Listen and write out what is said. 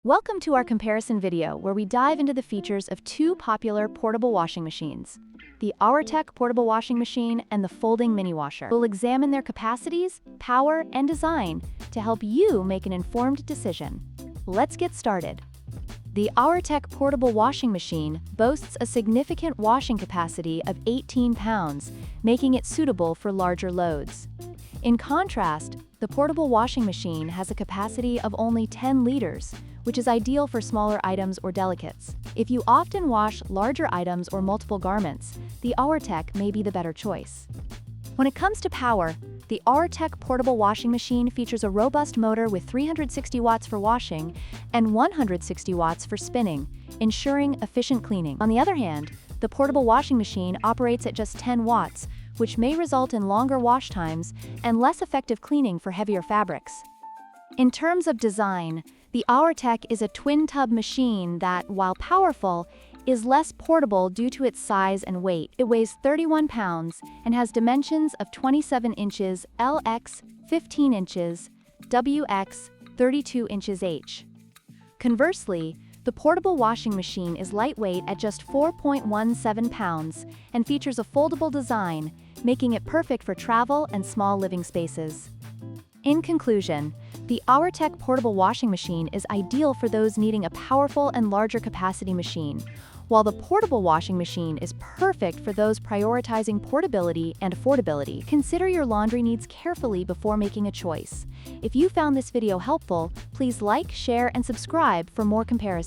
Welcome to our comparison video where we dive into the features of two popular portable washing machines, the Auertech Portable Washing Machine and the Folding Mini Washer. We'll examine their capacities, power, and design to help you make an informed decision. Let's get started. The Auertech Portable Washing Machine boasts a significant washing capacity of 18 pounds, making it suitable for larger loads. In contrast, the portable washing machine has a capacity of only 10 liters, which is ideal for smaller items or delicates. If you often wash larger items or multiple garments, the Auertech may be the better choice. When it comes to power, the Auertech Portable Washing Machine features a robust motor with 360 watts for washing and 160 watts for spinning, ensuring efficient cleaning. On the other hand, the portable washing machine operates at just 10 watts, which may result in longer wash times and less effective cleaning for heavier fabrics. In terms of design, the Auertech is a twin-tub machine that, while powerful, is less portable due to its size and weight. It weighs 31 pounds and has dimensions of 27 inches LX, 15 inches WX, 32 inches H. Conversely, the portable washing machine is lightweight at just 4.17 pounds and features a foldable design, making it perfect for travel and small living spaces. In conclusion, the Auertech Portable Washing Machine is ideal for those needing a powerful and larger capacity machine, while the portable washing machine is perfect for those prioritizing portability and affordability. Consider your laundry needs carefully before making a choice. If you found this video helpful, please like, share, and subscribe for more comparisons.